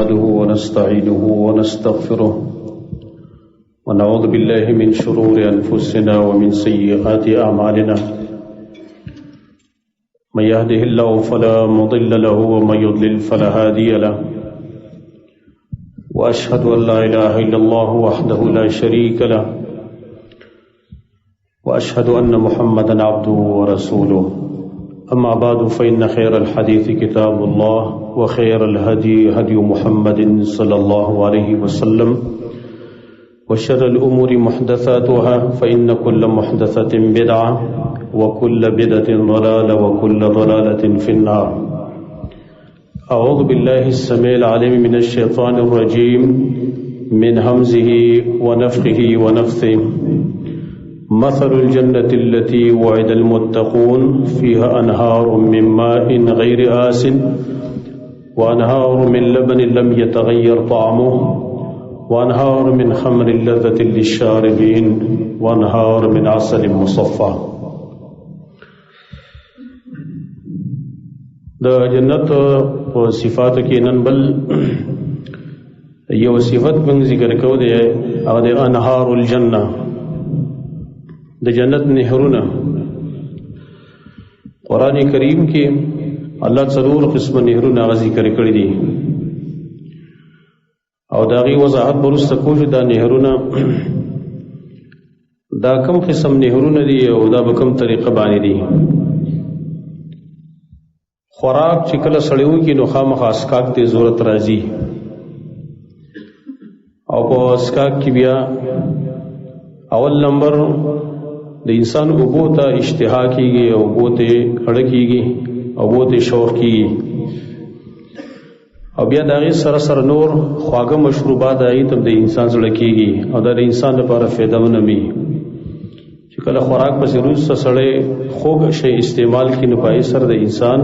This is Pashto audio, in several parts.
نحمده ونستعينه ونستغفره ونعوذ بالله من شرور أنفسنا ومن سيئات أعمالنا من يهده الله فلا مضل له ومن يضلل فلا هادي له وأشهد أن لا إله إلا الله وحده لا شريك له وأشهد أن محمدا عبده ورسوله أما بعد فإن خير الحديث كتاب الله وخير الهدي هدي محمد صلى الله عليه وسلم وشر الأمور محدثاتها فإن كل محدثة بدعة وكل بدعة ضلالة وكل ضلالة في النار. أعوذ بالله السميع العليم من الشيطان الرجيم من همزه ونفخه ونفثه. مثل الجنة التي وعد المتقون فيها أنهار من ماء غير آسن وأنهار من لبن لم يتغير طعمه وأنهار من خمر لذة للشاربين وأنهار من عسل مصفى. دا جنت و صفات کی نن بل یو صفت من ذکر کو دے اغد انهار الجنہ د جنت نهرونه. قرآن کریم کې الله ضرور قسم نهرونه ذکر کړی دي او داغي وضاحت برسته کوشش دا نهرونه دا کم قسم نهرونه دي او دا به کم طریقه باندې دي. خوراک چې کله سړیو کې نو خامخا اسکاک ته ضرورت راځي او په اسکاک کې بیا اول نمبر د انسان اوبو ته اشتها کیږي او اوبو ته اړه کیږي او اوبو ته شوق کیږي او بیا دغه سره سره نور خواږه مشروبات دایي ته د انسان زړه کیږي او د انسان لپاره فایده ونمي چې کله خوراک پسې روز سره خوږ شی استعمال کینې پای سره د انسان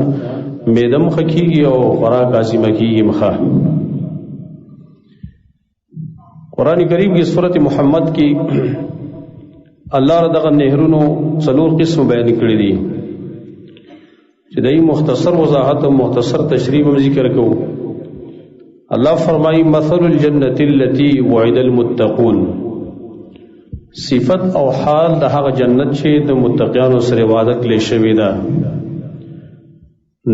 میدم خکیږي او خوراک عظیمه کیږي مخه. قرآن کریم کی سورۃ محمد کی الله را دغه نهرونو څلور قسم بیان کړی دي چې دای مختصر وضاحت او مختصر تشریح هم ذکر کوو. الله فرمایي مثل الجنة التي وعد المتقون، صفت او حال د هغه جنت چې د متقینو سره وعده کړل شوی ده.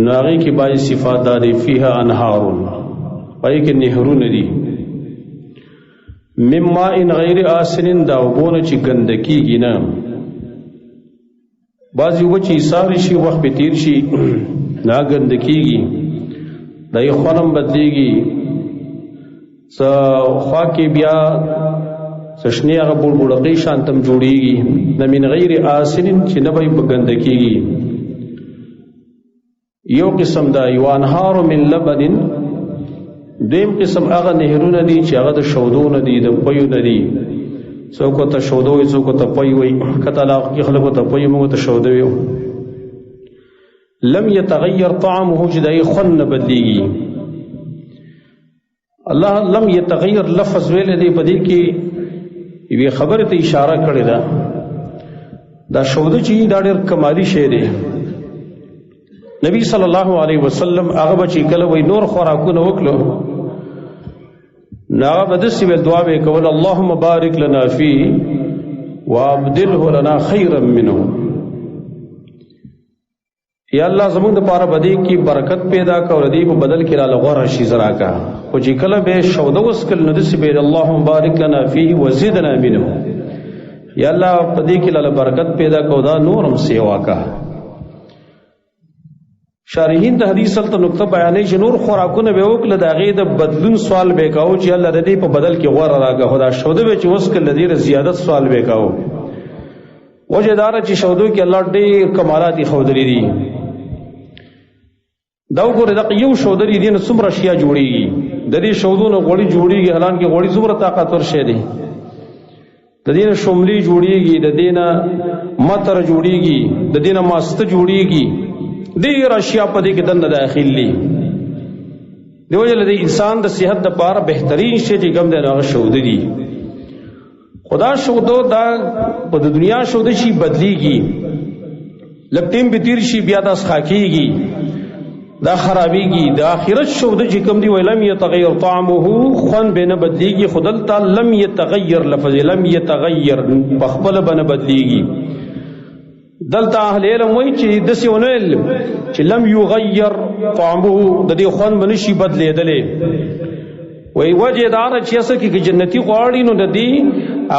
ناغي کې باندې صفات ده فيها انهار، پای کې نهرونه دي مما ان غیر آسنین دا وبونه چې ګندکیږي نه. بعضی و چې ساری شي وخت په تیر شي نه ګندکیږي دای خونم بدلیږي څ خوا کې بیا سشنی هغه بوړبوړقې شانتم جوړیږي د من غیر آسنین چې نه به ګندکیږي. یو قسم دا یو انهار من لبن، دیم قسم هغه نهرونه دي چې هغه د شودو نه دي د پيو نه دي. څوک ته شودو وي څوک ته پي وي، کته لا خلکو ته پي موږ ته شودو وي. لم يتغير طعمه جدای خن بدلیږي. الله لم يتغير لفظ ویل دی په دې کې یوه خبره ته اشاره کړې ده. دا شودو چې دا ډېر کمالي شی دی. نبی صلی الله علیه وسلم هغه بچی کله وای نور خوراکونه وکړو ناغه بدسي ول دعا به کول اللهم بارک لنا فی وابدله لنا خیرا منه. یا الله زموږ د پاره بدی کی برکت پیدا کړ دی په بدل کې را لغوره شي زرا کا خو چې کله به شوده وسکل نو دسي به اللهم بارک لنا فی وزدنا منه. یا الله بدی کې لاله برکت پیدا کو دا نورم سیوا کا. شارحین د حدیث سره نقطه بیانې چې نور خوراکونه به وکړه د هغې د بدلون سوال به کاوه چې الله د دې په بدل کې غوره راکړه، خو دا شوده به چې وسکل د دې زیادت سوال به کاوه. وجه داره چې شودو کې الله ډېر کمالات ښودلي دي. دا وګوره دغه یو شوده دی نه څومره اشیا جوړیږي. د دې شودو نه غوړي جوړیږي، حالانکه غوړي څومره طاقتور شی دی. د دې نه شوملي جوړیږي، د دې نه متر جوړیږي، د دې نه ماسته جوړیږي. ډېر اشیا په دې کې دنه داخل دي. دیو جل د انسان د صحت لپاره بهترین شی چې کوم دی هغه شوده دي. خدا شودو دا په دنیا شوده شي بدلیږي، لکټیم به تیر شي بیا داس خاکیږي. دا خرابیږي. د آخرت شوده چې کوم دی ولم یتغیر طعمه خوان به نه بدلیږي. خدلتا لم یتغیر لفظ لم یتغیر په خپل بنه بدلیږي. دلته اهل علم وایي چې داسې ونه علم چې لم یغیر طعمه د دې خوان به نشي بدلېدلی. وایي وجه دا ده چې اصل کې جنتي غواړي نو د دې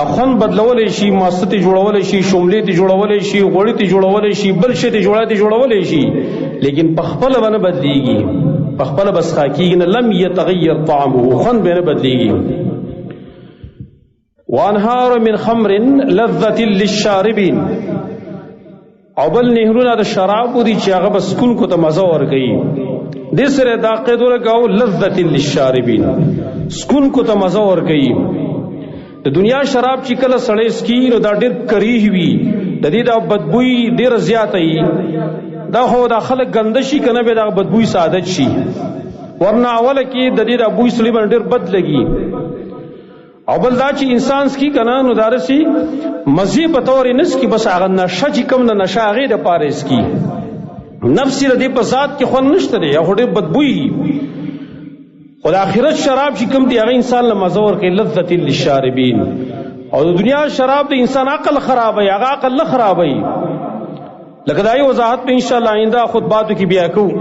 خوان بدلولی شي، ماسته ترې جوړولی شي، شملې ترې جوړولی شي، غوړي ترې جوړولی شي، بل شی ترې جوړولی شي، لیکن په خپله به نه بدلېږي، په خپله به څښا کېږي نه. لم یتغیر طعمه خوان به نه بدلېږي. وانهار من خمر لذة للشاربین او بل نهرونه د شرابو دي چې هغه به څکونکو ته مزه ورکوي. دې سره دا قید ولګاو لذة للشاربین څکونکو ته مزه ورکوي. د دنیا شراب چې کله سړی څکي نو دا ډېر کریح وي، د دې دا بدبوی ډېره زیاته وي. دا خو دا خلک ګنده شي که نه به دا بدبوی عادت شي، ورنه اوله کې د دې دا بوی سړي باندې ډېر بد لګي. او بل دا چې انسان سکي که نه نو دارسي مزې په طور یې نه سکي، بس هغه نشه چې کوم نه نشه هغې دپاره یې سکي. نفس یې د دې په ذات کې خوند نشته دی، هغه ډېر بدبوی. خو د آخرت شراب چې کوم دی هغه انسان له مزه ورکوي. لذة للشاربین. او د دنیا شراب د انسان عقل خرابوي، هغه عقل نه خرابوي. لکه دا یې وضاحت په انشاءالله آینده خطباتو کې بیا کوو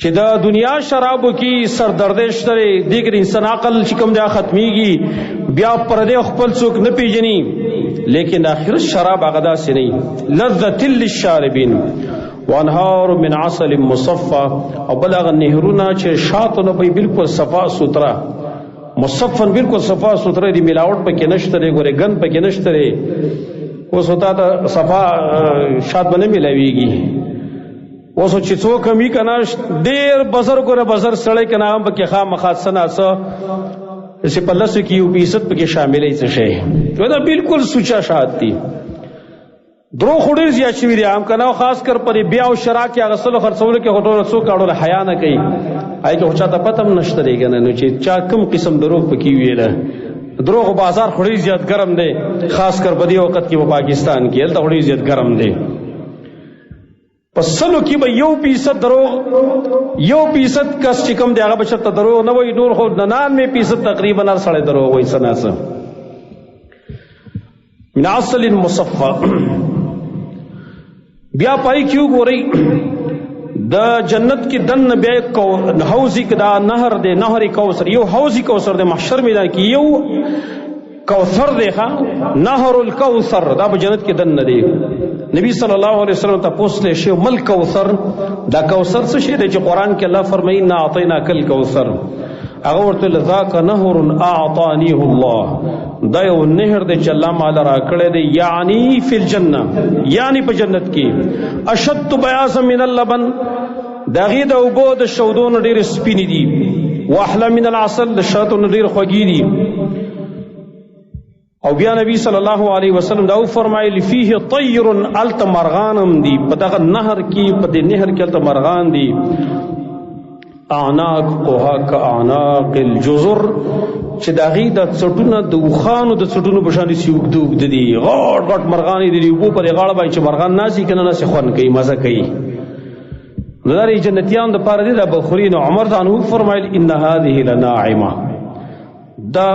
چې د دنیا شرابو کې سردردی شته دی، دې کې د انسان عقل چې کوم دی ختمیږي، بیا پردی خپل څوک نه پیژني. لیکن آخرت شراب هغه داسې نه. لذة للشاربین وانهار من عسل مصفى او بل هغه نهرونه چې شاتو نه به بالکل صفا سوتره مصفن بالکل صفا سوتره دی، ملاوټ پکې نشته دی، ګورې ګند پکې نشته دی. اوس ہوتا ته صفا شات به نه میلاویږي. اوس چې څوک هم وي که نه ډېر بزر ګوره بزر سړی که نه هم پکې خامخا څه نه څه چې په لسو کې 1% پکې شاملی څه شی دا بالکل سوچا شات دي. درو خو ډېر زیات شوي دي عام که نه، خاص کر په بیا او شرا کې اخیستلو خرڅولو کې خو ټوله څوک اړوله حیا نه کوي. هغې کې خو چاته پته هم نشته دی که نه، نو چې چا کوم قسم دروغ پکې ویله. دروغ بازار خو ډېر زیات ګرم دی، خاص کر په دې وخت کې په پاکستان کې هلته خو ډېر زیات ګرم دی. په سلو کې به 1% دروغ، 1% کس چې کوم دی هغه به چېرته دروغ نه وایي، نور خو 99% تقریبا هر سړی دروغ وایي څه نه څه. من عسل مصفى. بیا پای کې وګورئ د جنت کې دننه بیا حوض کې دا نهر دی، نهر کوثر، یو حوض کوثر دی محشر میدان کې، یو کوثر دی ښه نهر الکوثر، دا په جنت کې دننه دی. نبی صلی الله علیه وسلم ته پوښتنه شوی مل کوثر، دا کوثر څه شی دی چې قرآن کې الله فرمایي انا اعطیناک الکوثر؟ هغه ورته ویل ذاک نهر اعطانیه الله، دا یو نهر دی چې الله ماله راکړی دی، یعنی فی الجنه، یعنی په جنت کې اشد بیاضا من اللبن، د هغې د اوبو د شودو نه ډېرې سپینې دي، واحلى من العسل، د شاتو نه ډېرې خوږې دي. او بیا نبی صلی الله علیه وسلم دا فرمایلی فیه طیر، الته مرغانم دي په دغه نهر کې، په دې نهر کې الته مرغان دي. اعناق قها کاعناق الجزر، چې د هغې د څټونه د اوښانو د څټونو په شان داسې اوږده اوږده دي، غټ غټ مرغان دي، د اوبو په دې غاړه باندې چې مرغان ناستي که نه ناسې خوند کوي، مزه کوي. نو دا د جنتیانو دپاره دی دا بخوري. نو عمر عنه فرمایل ان هذه لناعمه، دا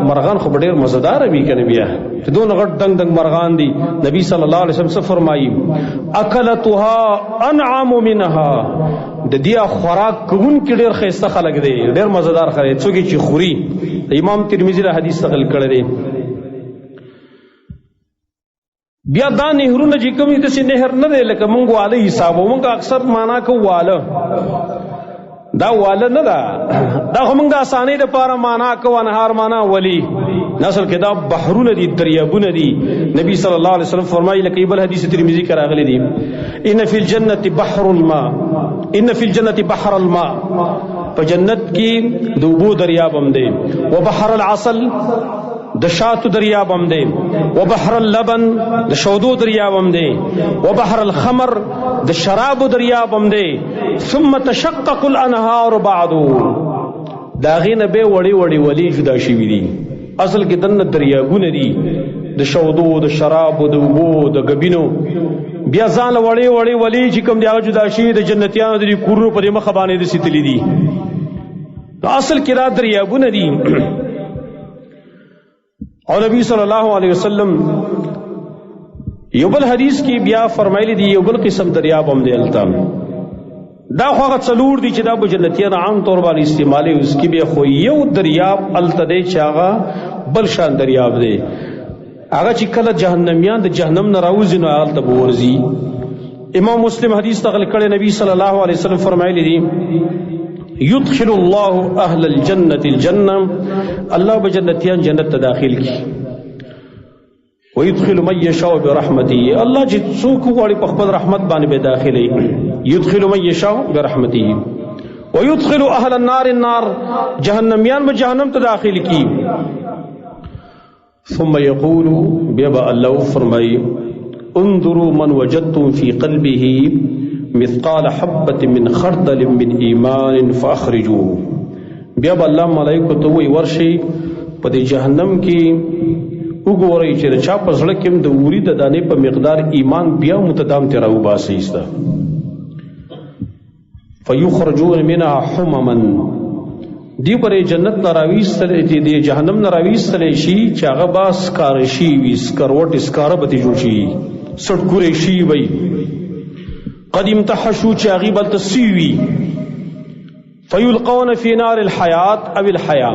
مرغان خو ډېر مزدار وي که نه بیا چې دونه غټ دنګ دنګ مرغان دي. نبی صلی الله علیه وسلم څه فرمایي اکلتها انعم منها، د دې خوراک کوونکي ډېر ښایسته خلک دی، ډېر مزدار خلک څوک چې خوري. امام ترمذي له حدیث نقل کړی دی. بیا دا نهرونه چې کوم داسې نهر نه دی لکه مونږ واله حساب، مونږ اکثر معنا کوو واله، دا واله نه ده، دا خو موږ د اسانۍ دپاره معنا کوو، انهار معنا ولی، اصل کې دا بحرونه دي، دریابونه دي. نبی صلی الله علیه وسلم فرمایي لکه بل حدیث ترمذي کې راغلی دی ان فی الجنة بحر الماء، ان فی الجنة بحر الماء، په جنت کې د اوبو دریاب هم دی، وبحر العسل د شاتو دریاب هم دی، وبحر اللبن د شودو دریاب هم دی، وبحر الخمر د شرابو دریاب هم دی. ثم تشقق الانهار بعدو، دا غې نه بیا وړې وړې ولې جدا شوي دي. اصل کې دننه دریابونه دي د شودو، د شرابو، د اوبو، د ګبینو. بیا ځان وړې وړې ولی چې کوم دی هغه جدا شي د جنتیانو د کورونو په مخ باندې د سیتلی دي. اصل کې دا دریابونه دي. او نبی صلی الله علیه وسلم یو بل حدیث کې بیا فرمایلی دی یو بل قسم دریاب هم دی التام دا خو هغه څلور دي چې دا به جنتیان عام طور باندې استعمالي اس کې به خو یو دریاب الته دی چې هغه بل شان دریاب دی. هغه چې کله جهنميان د جهنم نه راوځي نو هغه ته ورځي. امام مسلم حدیث نقل کړي نبی صلی الله علیه وسلم فرمایلی دی يدخل الله اهل الجنه الجنه الله بجنتيان جنت ته داخل کی ويدخل من يشاء برحمته الله چې څوک غواړي په خپل رحمت باندې به داخلي يدخل من يشاء برحمته ويدخل اهل النار النار جهنميان به جهنم ته داخل کی ثم يقول بيبا الله فرمای انظروا من وجدتم في قلبه مثقال حبة من خردل من ایمان فاخرجوه. بیا به الله ملائکو ته وی ورشي په دې جهنم کې وګورئ چې چا په زړه کې د وری د دانې په مقدار ایمان بیا متدام ته راوباسي استه فیخرجون منها حمما دی پر جنت نراویستل دی جهنم نراویستل شي چې هغه باس کار شي وي سکروټ اسکاره به جوړ شي سټکوري شي وي قد امتحشوا چې هغه بل تسوي فیلقون فی نار الحیات او الحیا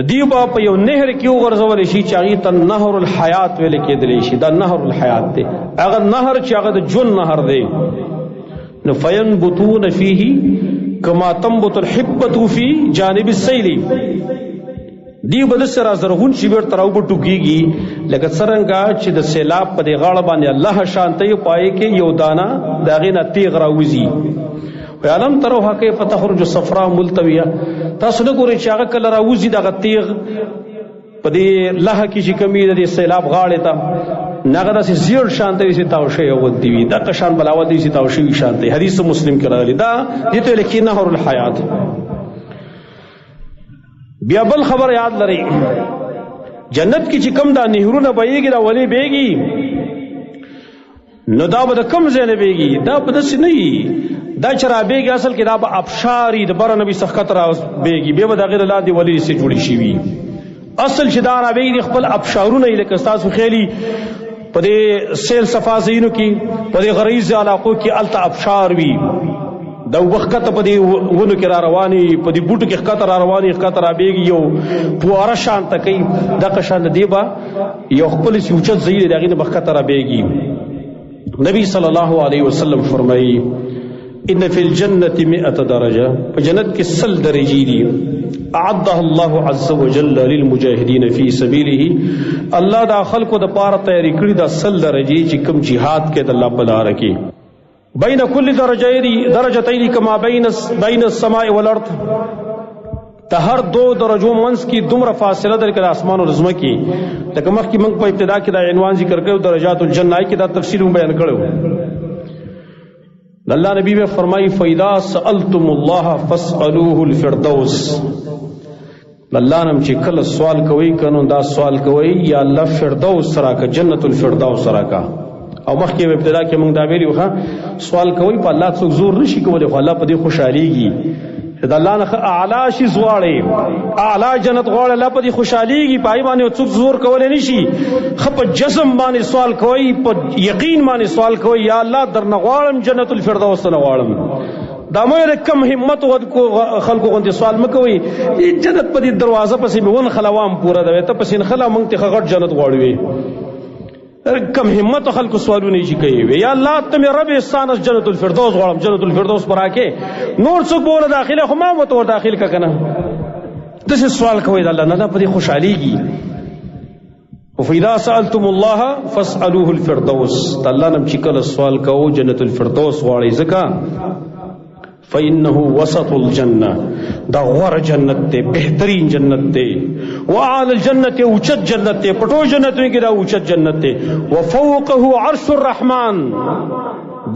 دیو با په یو نهر کې وغورځول شي چې هغه ته نهر الحیات ویل کېدلی شي دا نهر الحیات دی هغه نهر چې هغه د جون نهر دی نو فینبتون فیه کما تنبت الحبة فی جانب السیل دیو به د سره زرغون شي ورته راوبټو کېږي لکه څرنګه چې د سیلاب په دې غاړه باندې الله شانته پای کې یو دانه د هغې نه تیغ راوځي علم تروها کیف تخرج صفراء ملتویه تاسو نه ګورئ چې هغه کله راوځي دغه تیغ په دې لهه کې چې کمی د سیلاب غاړې ته نغه داسې زیړ شانته وي چې تاو شوی غوندې وي دغه شان بلاوت وي چې تاو شوي شانته حدیث مسلم کې راغلی دا دې ته لیکي نهر الحیات. بیا بل خبر یاد لرئ جنت کې چې کم دا نهرونه بهیږي دا ولې بهیږي نو دا به د کم ځای نه بهیږي دا به داسې نه وي دا چې رابهیږي اصل کې دا به ابشاري د بره نه به سخت رابهیږي بیا به د هغې د لاندې ولې سې جوړې شوي اصل چې دا رابهیږي خپل ابشارونه یې لکه ستاسو خیالي په دې سیل صفا ځایونو کې په دې غریزي علاقو کې هلته ابشار وي دا وخته په دې ونو کې را رواني په دې بوټو کې ښکته را رواني ښکته رابهیږي یو پواره شانته کوي دغه شان دی به یو خپل اوچت ځای دی د هغې نه به ښکته رابهیږي. نبی صلی الله علیه وسلم فرمایي ان فی الجنة 100 درجه په جنت کې 100 درجې دي اعدها الله عز وجل للمجاهدین فی سبیله الله دا خلقو د پاره تیاری کړی دا 100 درجې چې کوم jihad کې د الله په لار کې بین کل درجتین کما بین السماء والارض ته هر دو درجو منځ کې دومره فاصله در کې اسمان او زمکه کې لکه مخکې موږ په ابتدا کې دا عنوان ذکر کړو درجات الجنه کې دا تفصیل بیان کړو. اللہ نبی میں فرمائی فَإِذَا سَأَلْتُمُ اللَّهَ فَاسْأَلُوهُ الْفِرْدَوْسِ اللہ نم چی کل سوال کوئی کنو دا سوال کوئی یا اللہ فردوس سراکا جنت الفردوس سراکا او مخی ابتدا کې موږ دا ویلي وخه سوال کوي په الله څوک زور نشي کولی خو الله په دې خوشحالېږي د الله نه اعلی شي غواړي اعلی جنت غواړي الله په دې خوشحالېږي په هغې باندې څوک زور کولی نشي ښه په جزم باندې سوال کوئ په یقین باندې سوال کوئ یا الله درنه غواړم جنت الفردوس نه غواړم دا مې کم همت خلکو غوندې سوال مه کوئ جنت په دې دروازه پسې مې ونخله وام پوره ده ته پسې نخله موږ ته غټ جنت غواړو کم همت خلکو سوالونه یې کوي یا الله ته مې رب استانس جنت الفردوس غواړم جنت الفردوس پر راکې نور څوک به ونه داخله خو ما ورته ور داخل که که نه داسې سوال کوئ د الله نه دا په دې خوشحالېږي. فإذا سألتم الله فاسألوه الفردوس د الله نه چې کله سوال کوو جنت الفردوس غواړئ ځکه فإنه وسط الجنة دا غور جنت تے بہترین جنت تے وعال الجنت اوچت جنت تے پٹو جنت میں دا اوچت جنت تے وفوقه عرش الرحمن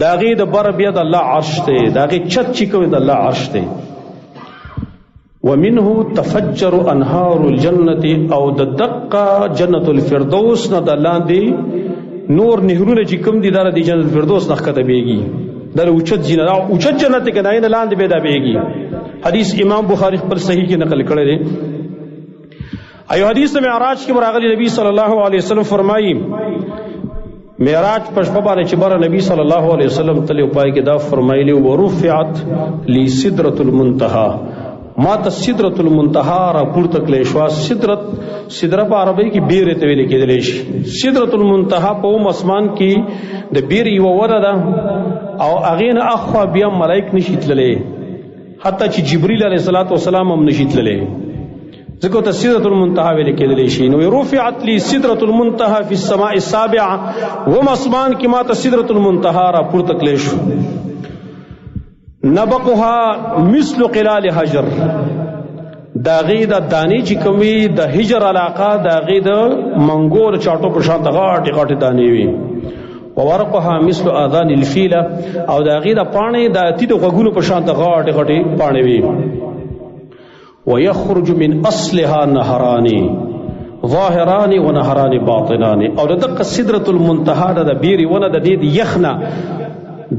داغی دا بر بید اللہ عرش تے داغی چت چکو دا اللہ عرش تے ومنه تفجر انہار الجنت او دا دقا جنت الفردوس نا دا لاندی نور نهرونه چې کوم دي دا د جنت فردوس نه ښکته بیږي، دا اوچت جنت، اوچت جنت کې نه نه لاندې به دا بیږي. حدیث امام بخاری خپل صحیح کې نقل کړی دی. ایو حدیث معراج کې راغلی نبی صلی الله علیه وسلم فرمایي معراج په شپه باندې چې بر نبی صلی الله علیه وسلم تل پای کې دا فرمایلی ورفعت لسدرۃ المنتهى، ما ته سدرۃ المنتهى را پورته کړې شو. سدره په عربی کې بیره ته ویل کېدلی شي. سدرۃ المنتهى په اسمان کې د بیر یو ونه ده او هغې نه اخوا بیا ملائک نشي تللی، حتی چې جبریل علیه السلام هم نشي تللی، ځکه ته سدرۃ المنتهى ویل کېدلی شي. نو رفعت لی سدرۃ المنتهى فی السماء السابعه، اسمان کې ما ته سدرۃ المنتهى را پورته کړې شو. نبقها مثل قلال حجر، دا غي د دانی چې کوي د حجر علاقه دا غي د منګور چاټو په شان غاټي غاټي دانی وي. وورقها مثل اذان الفيله، او دا غي د پانی د تیدو غوګونو په شان غاټي غاټي پانی وي. ويخرج من اصلها نهران ظاهران ونهران باطنان، او دغه سدرۃ المنتهى د بیري ونه د دې یخنا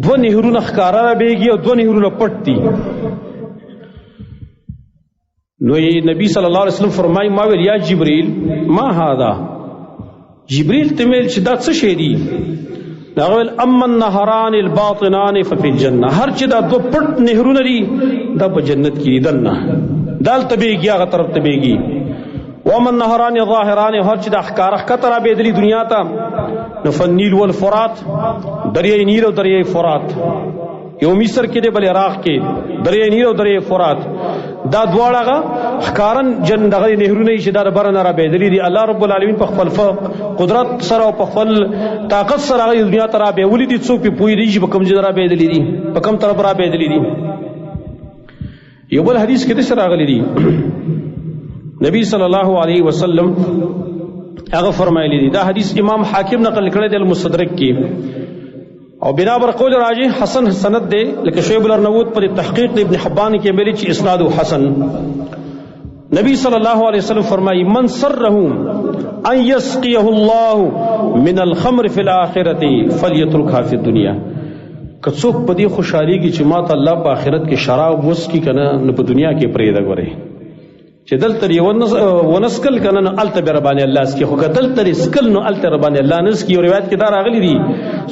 دو نهرونه ښکارا بیږي او دو نهرونه پټ دي. نو نبی صلی الله علیه وسلم فرمایي ما ویل یا جبريل ما هذا، جبريل تمل چې دا څه شی دي؟ هغه ویل اما النهران الباطنان ففي الجنه، هر چې دا دو پټ نهرونه دي دا په جنت کې دي، دنه دالته بیږي هغه طرف ته بیږي. ومن النهران ظاهران، هر چې د ښکارا ښکته را بیدلی دنیا ته، نو فالنیل والفرات، دریای نیل او دریای فرات، یو مصر کې دی بل عراق کې، دریای نیل او دریای فرات، دا دواړه ښکارن جن دغه نهرونه چې دا بر نه را بیدلی دي. الله رب العالمین په خپل قدرت سره او په خپل طاقت سره هغه دنیا ته را بیولي دي. څوک پې پوهېږي چې په کوم ځای را بیدلی دي، په کوم طرف را بیدلی دي. یو بل حدیث کې داسې راغلی دي نبی صلی الله علیه وسلم هغه فرمایلی دي، دا حدیث امام حاکم نقل کړی دی المستدرک کې، او بنا بر قول راجح حسن سند دی، لکه شعیب الارنوود پر تحقیق ابن حبان کې ویلي چې اسناد حسن. نبی صلی الله علیه وسلم فرمایي من سره ان يسقيه الله من الخمر في الاخره فليتركها في الدنيا، که څوک په دې خوشحالېږي چې ما ته الله په آخرت کې شراب وڅکي که نه، نو په دنیا کې پرېږده. ګورئ چې دلته یې ونسکل که نه، نو هلته بیا ربانې الله سکي، خو که دلته یې سکل نو هلته ربانې الله نه سکي. یو روایت کې دا راغلی دي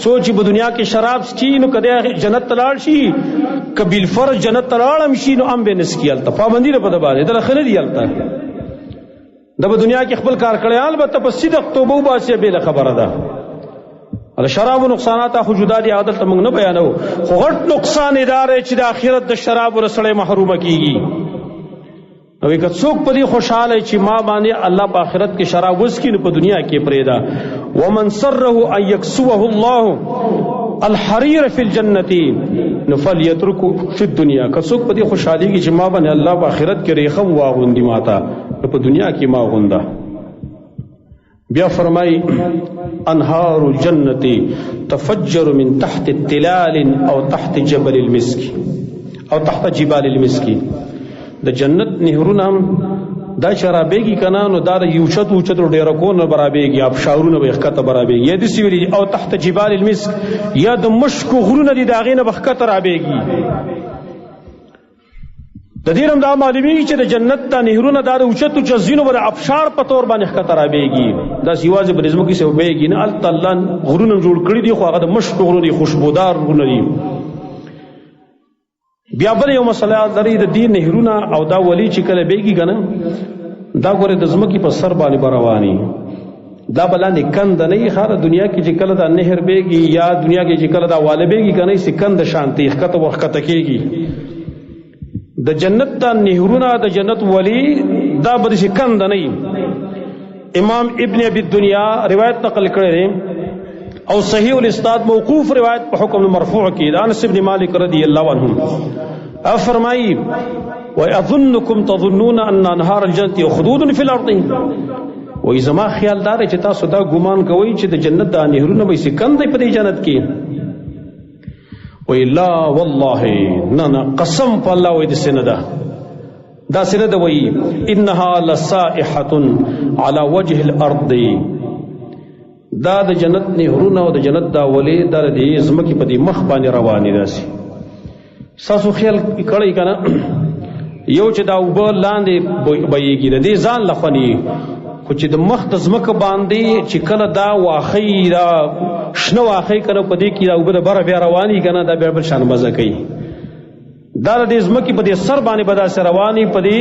څوک چې په دنیا کې شراب څکي نو که دی جنت ته لاړ شي، که بالفرض جنت ته لاړ هم شي نو هم به نه سکي، هلته پابندي ده په ده باندې، دله ښه نه دي. هلته د په دنیا کې خپل کار کړی، البته په صدق توبه وباسي بېله خبره ده. د شرابو نقصانات خو جدا دي، عادت موږ نه بیانو، خو غټ نقصان یې دا دی چې د آخرت د شرابو نه سړی محرومه کېږي. نو که څوک په دې خوشحاله چې ما باندې الله په آخرت کې شراب وڅکي نو په دنیا کې پرېږده. ومن سره ان یکسوه الله الحریر فی الجنة نو فلیترکه فی الدنیا، که څوک په دې خوشحالېږي چې ما باندې الله په آخرت کې ریخم واغوندي ماته، نو په دنیا کې ما غونده. بیا فرمائی انہار الجنت تفجر من تحت التلال او تحت جبل المسک او تحت جبال المسک، د جنت نهرونه دا شرابېږي که نه، نو دا د یوچت اوچت ډېرکونه برابېږي، ابشارونه به ښکته برابېږي، یا داسې ویلي او تحت جبال المسک، یا د مشکو غرونه دي د هغې نه به ښکته رابېږي. د دې هم دا معلومیږي چې د جنت دا نهرونه دا د اوچت اوچت ځینو به د ابشار په طور باندې ښکته رابېږي، داسې یوازې به د ځمکې سې وبېږي نه، هلته الله غرونه جوړ کړي دي، خو هغه د مشکو غرونه دي، خوشبودار غرونه دي. بیا بل یو مسله لري د دې نهرونه او دا ولی چې کله بیږي که نه، دا ګورې د ځمکې په سر باندې به رواني، دا به لاندې کند نه وي. ښه دنیا کې چې کله دا نهر بیږي یا دنیا کې چې کله دا واله بیږي که نه، یې کند شانتې ښکته وښکته کېږي. د جنت دا نهرونه د جنت ولی دا به داسې کند نه وي. امام ابن ابي الدنیا روایت نقل کړی دی او صحیح الاسناد موقوف روایت په حکم مرفوع کې د انس بن مالک رضی الله عنه فرمایي واظنكم تظنون ان انهار الجنه خدود في الارض، وای زما خیال دار چې تاسو دا ګمان کوئ چې د جنت د نهرونه به سکند په دې جنت کې، وای لا والله نه قسم په الله وای د سنده دا سنده وای انها لسائحه على وجه الارض، دا د جنت نهرونه او د جنت دا ولې دا د ځمکې په دې مخ باندې روانې داسې ستاسو خیال کړی که نه یو چې دا اوبه لاندې بهیږي د دې ځان له خوندي خو چې د مخ د ځمکه باندې چې کله دا واښی دا شنه واښی که نه په دې کې دا اوبه د بره بیا روانې که نه دا بیا بل شان مزه کوي دا د دې ځمکې په دې سر باندې به داسې روانې په دې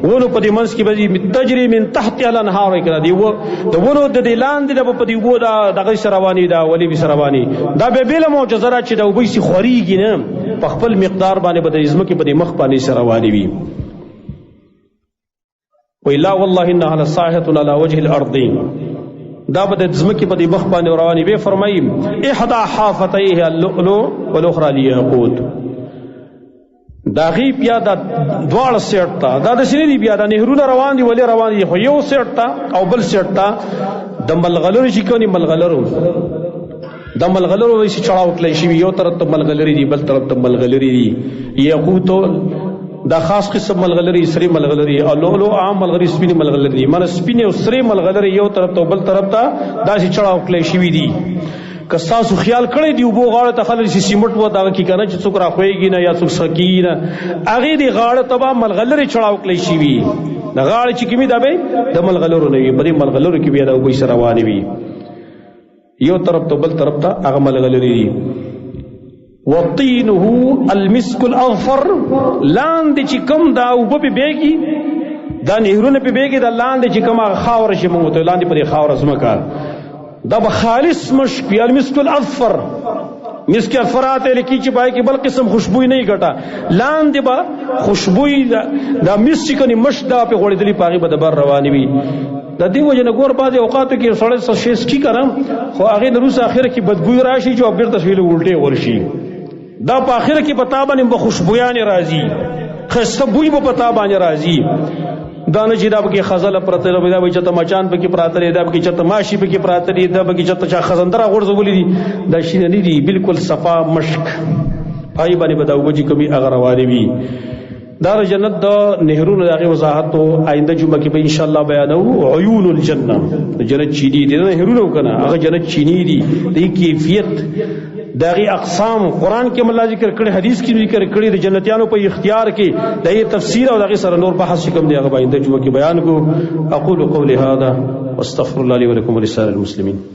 ونو په دې منځ کې به تجري من تحتها الانهار که نه د ونو د دې لاندې ده به په دې اوبو دا دغه سره روانې دا ولې به سره روانې دا بیا بېله معجزه ده چې دا اوبه یې خورېږي نه په خپل مقدار باندې به د ځمکې په دې مخ باندې سره روانې وي وی لا والله انها لصاحة على وجه الارض دا به د ځمکې په دې مخ باندې روانې وي فرمایي احدى حافتیها اللؤلؤ والاخرى الياقوت دا غي بیا دا دواړه سیټ ته دا د سینې دی بیا دا نهرونه روان دي ولې روان دي خو یو سیټ ته او بل سیټ ته د ملغلرو چې کوي ملغلرو د ملغلرو وایي چې چړاو کړی شي یو طرف ته ملغلري دي بل طرف ته ملغلري دي یاقوت دا خاص قسم ملغلري سری ملغلري او لؤلؤ عام ملغلري سپینې ملغلري دي مانه سپینې او سری ملغلري یو طرف ته بل طرف ته دا چې چړاو کړی شي دي که ستاسو خیال کړی دی اوبو غاړه ته خلک چې سیمټ و دغه کې که نه چې څوک راخویږي نه یا څوک سکي نه هغې دې غاړه ته به ملغلرې چړاو کړی شي وي د غاړې چې کومې دا به د ملغلرو نه وي په دې ملغلرو کې بیا د اوبو سره روانې وي یو طرف ته بل طرف ته هغه ملغلرې دي وطینه المسک الاظفر لاندې چې کوم دا اوبه پې بیږي دا نهرونه پې بیږي دا لاندې چې کوم هغه خاوره شي موږ ته لاندې په دې خاوره ځمکه دا به خالص مشک یا المسک الاظفر مسک اظفرات لکی چې پای کې بل قسم خوشبوئی نه ګټه لاندې به خوشبوئی دا مسک کني مش دا په غوړېدلی پاغي به د بر رواني وي د دې وجه نه ګور بعضې اوقاتو کې سړی څه شی سکي کرم خو هغې د روس اخره کې بدبوی راشي چې بیرته سویله الټې ورشي دا په اخره کې په تا باندې به خوشبویانې راځي ښایسته بوی به په تا باندې راځي دا نه چې دا پکې خزله پرته ده دا به چېرته مچان پکې پراته دی دا پکې چېرته ماشي پکې پراته دي دا پکې چېرته چا خزنده راغورځولي دي دا شي نه دي بالکل صفا مشک پای باندې به دا اوبه چې کومې هغه روانې وي دا د جنت د نهرونو د هغې وضاحت آینده جمعه کې به انشاءالله بیانو عیون الجنه د جنت چینی دي نه نهرونه که نه هغه جنت چینی دي د کیفیت د هغې اقسام قرآن کې الله ذکر کړی حدیث کې ذکر کړی د جنتیانو په اختیار کې د هغې تفسیر او د هغې سره نور بحث چې کوم دی هغه به آینده جمعه کې بیان کړو اقول قولي هذا واستغفر الله لي ولكم ولسائر المسلمين